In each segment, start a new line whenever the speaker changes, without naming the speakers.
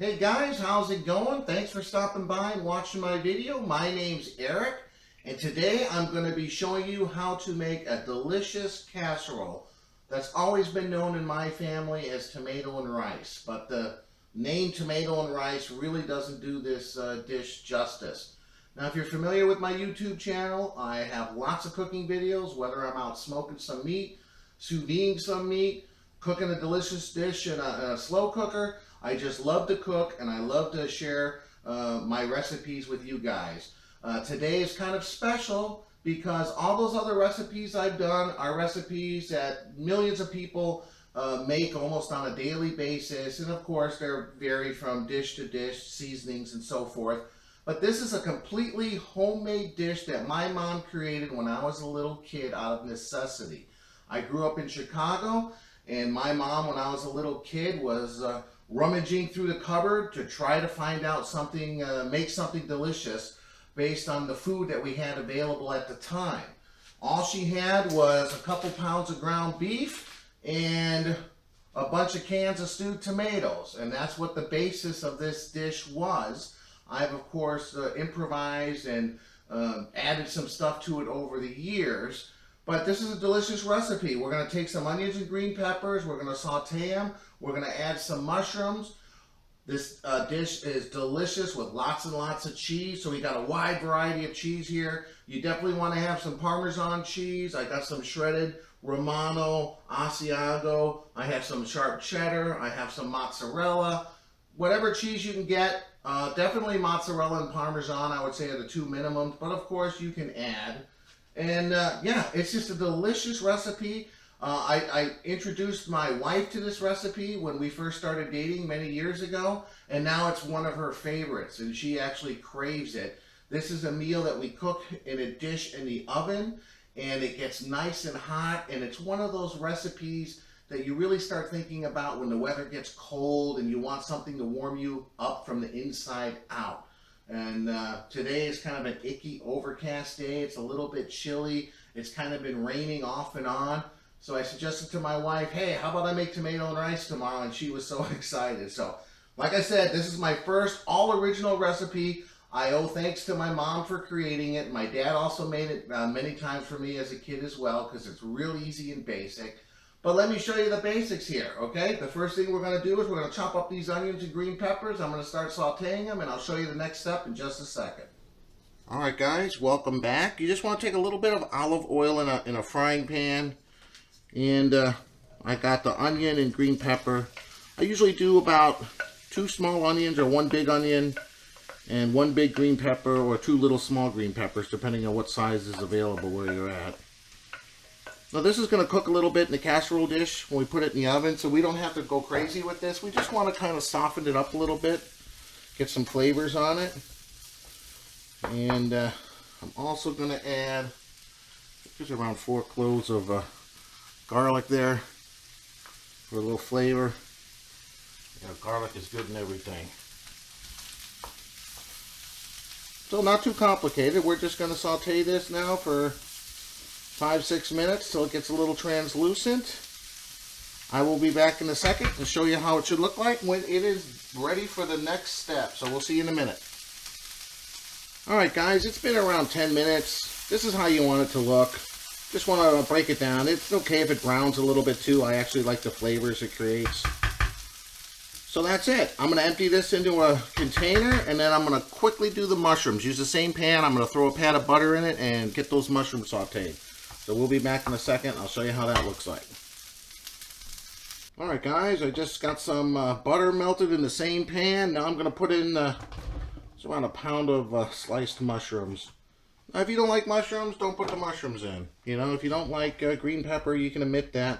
Hey guys, how's it going? Thanks for stopping by and watching my video. My name's Eric, and today I'm going to be showing you how to make a delicious casserole that's always been known in my family as tomato and rice. But the name tomato and rice really doesn't do this dish justice. Now, if you're familiar with my YouTube channel, I have lots of cooking videos, whether I'm out smoking some meat, sous videing some meat, cooking a delicious dish in a slow cooker. I just love to cook, and I love to share my recipes with you guys. Today is kind of special because all those other recipes I've done are recipes that millions of people make almost on a daily basis, and of course they're vary from dish to dish, seasonings and so forth. But this is a completely homemade dish that my mom created when I was a little kid out of necessity. I grew up in Chicago, and my mom, when I was a little kid, was rummaging through the cupboard to try to find out something, make something delicious based on the food that we had available at the time. All she had was a couple pounds of ground beef and a bunch of cans of stewed tomatoes, and that's what the basis of this dish was. I've of course improvised and added some stuff to it over the years. But this is a delicious recipe. We're going to take some onions and green peppers. We're going to saute them. We're going to add some mushrooms. This dish is delicious with lots and lots of cheese. So we got a wide variety of cheese here. You definitely want to have some Parmesan cheese. I got some shredded Romano, Asiago. I have some sharp cheddar. I have some mozzarella. Whatever cheese you can get. Definitely mozzarella and Parmesan, I would say, are the two minimums. But of course you can add. And yeah, it's just a delicious recipe. I introduced my wife to this recipe when we first started dating many years ago, and now it's one of her favorites, and she actually craves it. This is a meal that we cook in a dish in the oven, and it gets nice and hot, and it's one of those recipes that you really start thinking about when the weather gets cold and you want something to warm you up from the inside out. And today is kind of an icky, overcast day. It's a little bit chilly. It's kind of been raining off and on. So I suggested to my wife, hey, how about I make tomato and rice tomorrow? And she was so excited. So, like I said, this is my first all-original recipe. I owe thanks to my mom for creating it. My dad also made it many times for me as a kid as well, because it's real easy and basic. But let me show you the basics here, okay? The first thing we're going to do is we're going to chop up these onions and green peppers. I'm going to start sauteing them, and I'll show you the next step in just a second. All right, guys, welcome back. You just want to take a little bit of olive oil in a frying pan, and I got the onion and green pepper. I usually do about 2 small onions or 1 big onion and 1 big green pepper or 2 little small green peppers, depending on what size is available where you're at. Now this is going to cook a little bit in the casserole dish when we put it in the oven, so we don't have to go crazy with this. We just want to kind of soften it up a little bit, get some flavors on it. And I'm also going to add just around 4 cloves of garlic there for a little flavor. You know, garlic is good in everything. So not too complicated. We're just going to saute this now for 5-6 minutes till it gets a little translucent. I will be back in a second to show you how it should look like when it is ready for the next step. So we'll see you in a minute. Alright guys, it's been around 10 minutes. This is how you want it to look. Just want to break it down. It's okay if it browns a little bit too. I actually like the flavors it creates. So that's it. I'm going to empty this into a container, and then I'm going to quickly do the mushrooms. Use the same pan. I'm going to throw a pat of butter in it and get those mushrooms sauteed. So we'll be back in a second. I'll show you how that looks like. Alright guys, I just got some butter melted in the same pan. Now I'm going to put in it's around 1 pound of sliced mushrooms. Now if you don't like mushrooms, don't put the mushrooms in. You know, if you don't like green pepper, you can omit that.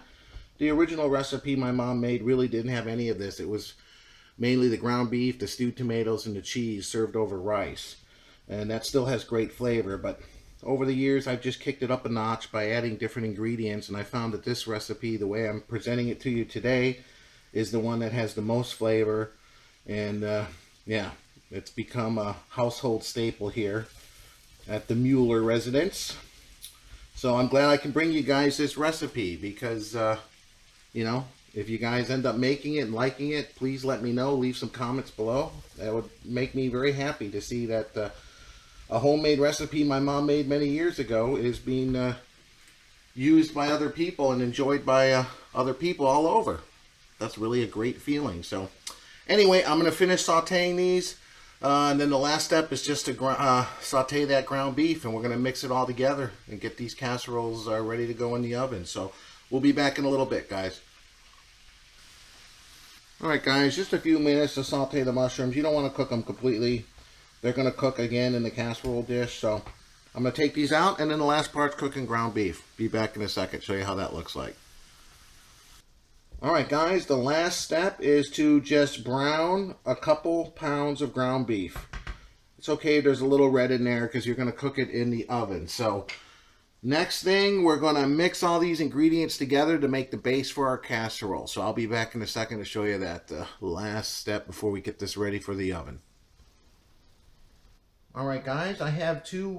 The original recipe my mom made really didn't have any of this. It was mainly the ground beef, the stewed tomatoes, and the cheese served over rice. And that still has great flavor, but over the years, I've just kicked it up a notch by adding different ingredients, and I found that this recipe, the way I'm presenting it to you today, is the one that has the most flavor. And yeah, it's become a household staple here at the Mueller residence. So I'm glad I can bring you guys this recipe because, you know, If you guys end up making it and liking it, please let me know. Leave some comments below. That would make me very happy to see that a homemade recipe my mom made many years ago is being used by other people and enjoyed by other people all over. That's really a great feeling. So anyway, I'm going to finish sauteing these. And then the last step is just to saute that ground beef, and we're going to mix it all together and get these casseroles ready to go in the oven. So we'll be back in a little bit, guys. Alright guys, just a few minutes to saute the mushrooms. You don't want to cook them completely. They're going to cook again in the casserole dish. So I'm going to take these out, and then the last part's cooking ground beef. Be back in a second, show you how that looks like. Alright guys, the last step is to just brown a couple pounds of ground beef. It's okay if there's a little red in there because you're going to cook it in the oven. So next thing, we're going to mix all these ingredients together to make the base for our casserole. So I'll be back in a second to show you that last step before we get this ready for the oven. Alright guys, I have two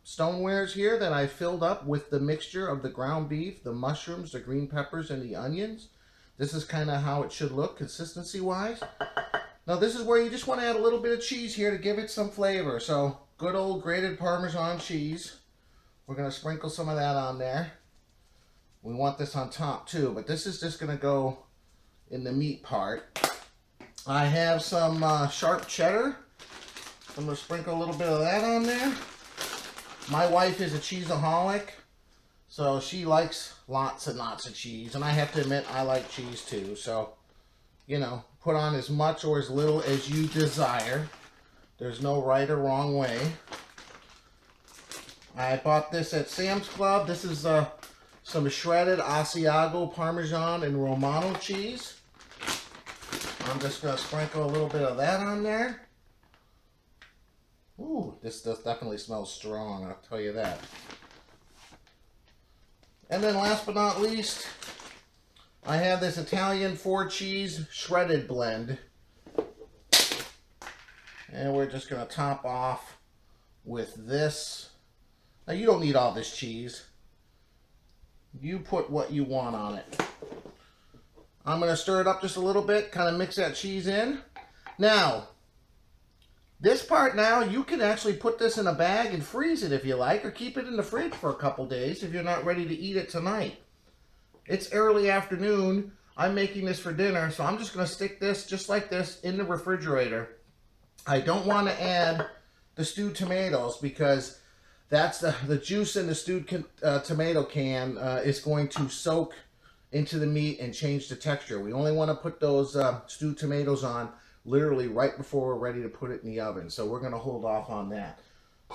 stonewares here that I filled up with the mixture of the ground beef, the mushrooms, the green peppers, and the onions. This is kind of how it should look consistency-wise. Now this is where you just want to add a little bit of cheese here to give it some flavor. So good old grated Parmesan cheese. We're going to sprinkle some of that on there. We want this on top too, but this is just going to go in the meat part. I have some sharp cheddar. I'm going to sprinkle a little bit of that on there. My wife is a cheeseaholic, so she likes lots and lots of cheese. And I have to admit, I like cheese too. So, you know, put on as much or as little as you desire. There's no right or wrong way. I bought this at Sam's Club. This is some shredded Asiago Parmesan and Romano cheese. I'm just going to sprinkle a little bit of that on there. Ooh, this definitely smells strong, I'll tell you that. And then last but not least, I have this Italian 4-cheese shredded blend. And we're just going to top off with this. Now you don't need all this cheese. You put what you want on it. I'm going to stir it up just a little bit, kind of mix that cheese in. Now, this part now, you can actually put this in a bag and freeze it if you like, or keep it in the fridge for a couple days if you're not ready to eat it tonight. It's early afternoon. I'm making this for dinner, so I'm just going to stick this just like this in the refrigerator. I don't want to add the stewed tomatoes because that's the juice in the stewed tomato can is going to soak into the meat and change the texture. We only want to put those stewed tomatoes on literally right before we're ready to put it in the oven. So we're going to hold off on that.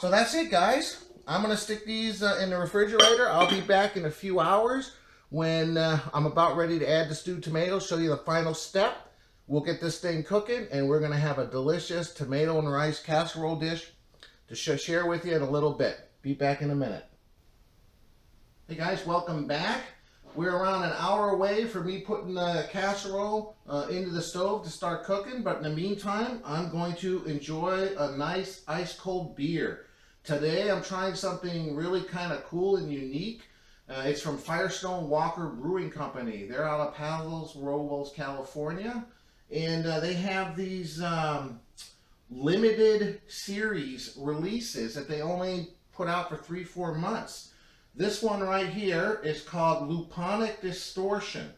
So that's it, guys. I'm going to stick these in the refrigerator. I'll be back in a few hours when I'm about ready to add the stewed tomatoes, show you the final step. We'll get this thing cooking, and we're going to have a delicious tomato and rice casserole dish to share with you in a little bit. Be back in a minute. Hey guys, welcome back. We're around an hour away from me putting the casserole into the stove to start cooking, but in the meantime, I'm going to enjoy a nice ice cold beer. Today, I'm trying something really kind of cool and unique. It's from Firestone Walker Brewing Company. They're out of Palos Robles, California, and they have these limited series releases that they only put out for 3-4 months. This one right here is called Luponic Distortion,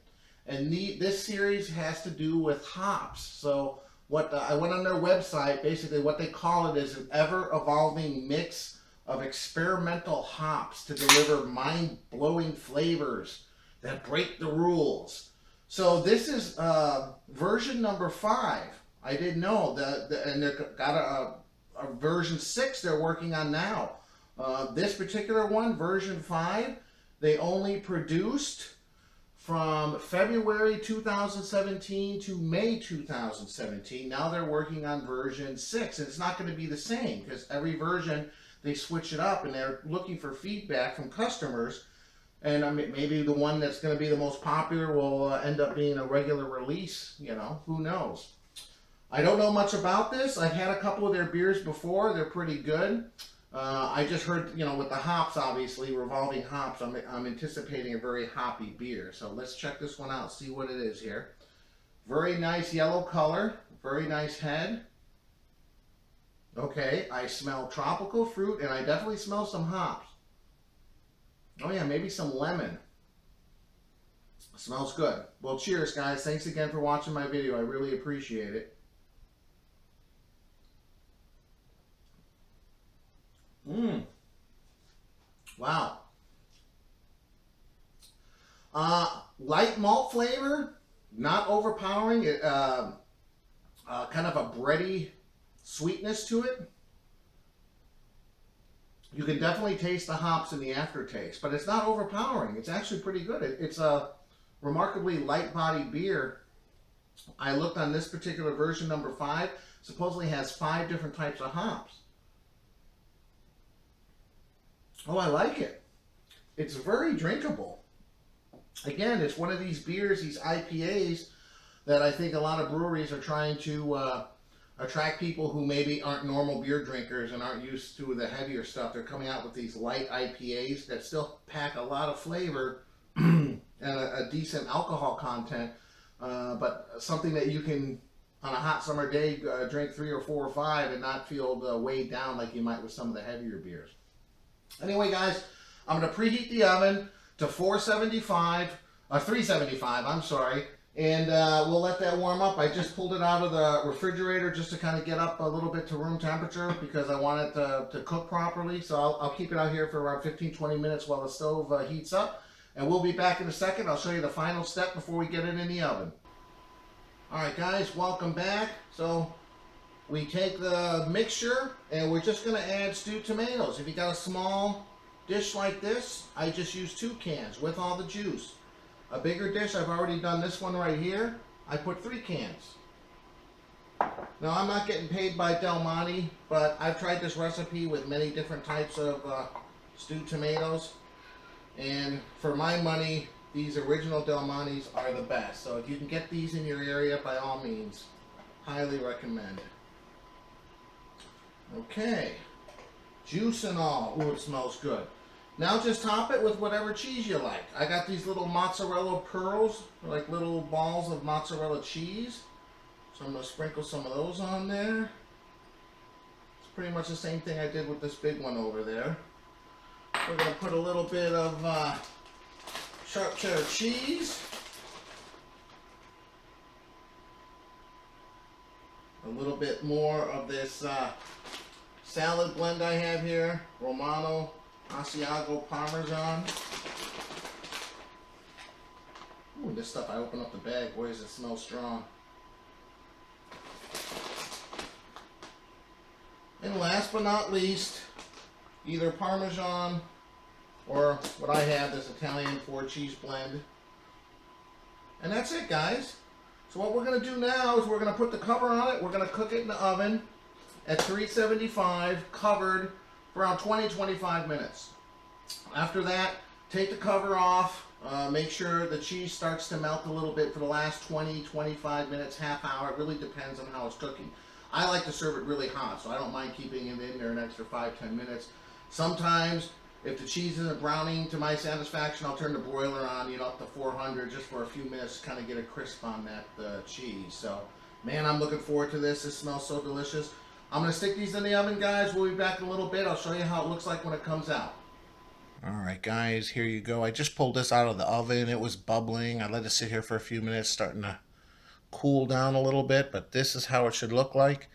and this series has to do with hops. So I went on their website. Basically what they call it is an ever-evolving mix of experimental hops to deliver mind-blowing flavors that break the rules. So this is version number 5. I didn't know and they've got a version 6 they're working on now. This particular one, version 5, they only produced from February 2017 to May 2017. Now they're working on version 6, and it's not going to be the same because every version they switch it up, and they're looking for feedback from customers. And I mean, maybe the one that's going to be the most popular will end up being a regular release. You know, who knows? I don't know much about this. I've had a couple of their beers before. They're pretty good. I just heard, you know, with the hops, obviously, revolving hops, I'm anticipating a very hoppy beer. So let's check this one out, see what it is here. Very nice yellow color, very nice head. Okay, I smell tropical fruit, and I definitely smell some hops. Oh yeah, maybe some lemon. Smells good. Well, cheers, guys. Thanks again for watching my video. I really appreciate it. Mmm. Wow. Light malt flavor, not overpowering. It kind of a bready sweetness to it. You can definitely taste the hops in the aftertaste, but it's not overpowering. It's actually pretty good. It's a remarkably light body beer. I looked on this particular version, number 5, supposedly has 5 different types of hops. Oh, I like it. It's very drinkable. Again, it's one of these beers, these IPAs, that I think a lot of breweries are trying to attract people who maybe aren't normal beer drinkers and aren't used to the heavier stuff. They're coming out with these light IPAs that still pack a lot of flavor and a decent alcohol content, but something that you can, on a hot summer day, drink 3 or 4 or 5 and not feel weighed down like you might with some of the heavier beers. Anyway, guys, I'm going to preheat the oven to 375, I'm sorry, and we'll let that warm up. I just pulled it out of the refrigerator just to kind of get up a little bit to room temperature because I want it to cook properly. So I'll keep it out here for around 15-20 minutes while the stove heats up, and we'll be back in a second. I'll show you the final step before we get it in the oven. Alright guys, welcome back. So we take the mixture and we're just going to add stewed tomatoes. If you got a small dish like this, I just use 2 cans with all the juice. A bigger dish, I've already done this one right here, I put 3 cans. Now I'm not getting paid by Del Monte, but I've tried this recipe with many different types of stewed tomatoes, and for my money, these original Del Montes are the best. So if you can get these in your area, by all means, highly recommend. Okay, juice and all. Ooh, it smells good. Now just top it with whatever cheese you like. I got these little mozzarella pearls, like little balls of mozzarella cheese. So I'm going to sprinkle some of those on there. It's pretty much the same thing I did with this big one over there. We're going to put a little bit of sharp cheddar cheese. A little bit more of this salad blend I have here, Romano Asiago Parmesan. Ooh, this stuff, I open up the bag, boy, does it smell strong. And last but not least, either Parmesan or what I have, this Italian 4-cheese blend. And that's it, guys. So what we're going to do now is we're going to put the cover on it. We're going to cook it in the oven at 375, covered for around 20-25 minutes. After that, take the cover off. Make sure the cheese starts to melt a little bit for the last 20-25 minutes, half hour. It really depends on how it's cooking. I like to serve it really hot, so I don't mind keeping it in there an extra 5-10 minutes. Sometimes, if the cheese isn't browning to my satisfaction, I'll turn the broiler on, you know, up to 400 just for a few minutes to kind of get a crisp on that cheese. So, man, I'm looking forward to this. This smells so delicious. I'm going to stick these in the oven, guys. We'll be back in a little bit. I'll show you how it looks like when it comes out. Alright, guys, here you go. I just pulled this out of the oven. It was bubbling. I let it sit here for a few minutes, starting to cool down a little bit, but this is how it should look like.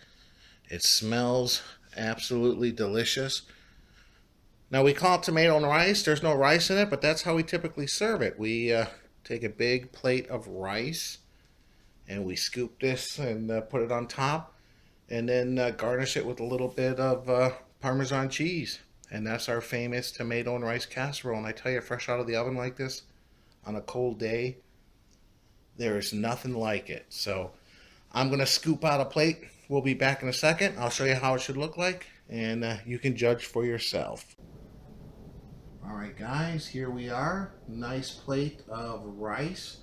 It smells absolutely delicious. Now, we call it tomato and rice. There's no rice in it, but that's how we typically serve it. We take a big plate of rice, and we scoop this and put it on top, and then garnish it with a little bit of Parmesan cheese. And that's our famous tomato and rice casserole. And I tell you, fresh out of the oven like this, on a cold day, there is nothing like it. So I'm going to scoop out a plate. We'll be back in a second. I'll show you how it should look like, and you can judge for yourself. Alright guys, here we are. Nice plate of rice.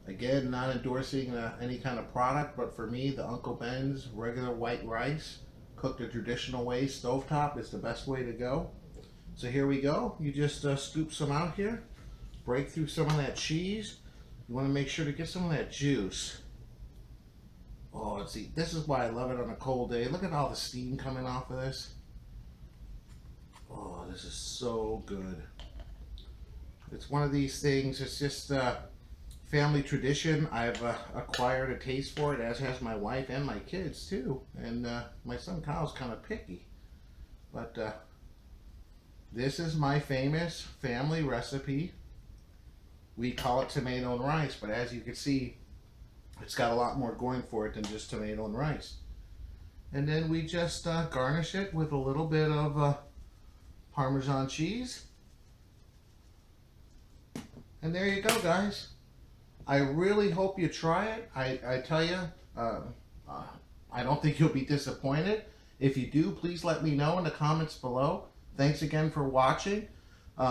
Again, not endorsing any kind of product, but for me, the Uncle Ben's regular white rice, cook the traditional way, stovetop is the best way to go. So here we go. You just scoop some out here, break through some of that cheese. You want to make sure to get some of that juice. Oh, let's see. This is why I love it on a cold day. Look at all the steam coming off of this. Oh, this is so good. It's one of these things. It's just family tradition. I've acquired a taste for it, as has my wife and my kids too. And my son Kyle's kind of picky. But this is my famous family recipe. We call it tomato and rice, but as you can see, it's got a lot more going for it than just tomato and rice. And then we just garnish it with a little bit of Parmesan cheese. And there you go, guys. I really hope you try it. I tell you, I don't think you'll be disappointed. If you do, please let me know in the comments below. Thanks again for watching.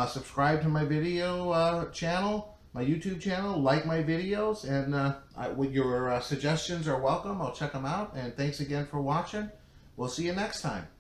Subscribe to my video channel, my YouTube channel. Like my videos, and with your suggestions are welcome. I'll check them out. And thanks again for watching. We'll see you next time.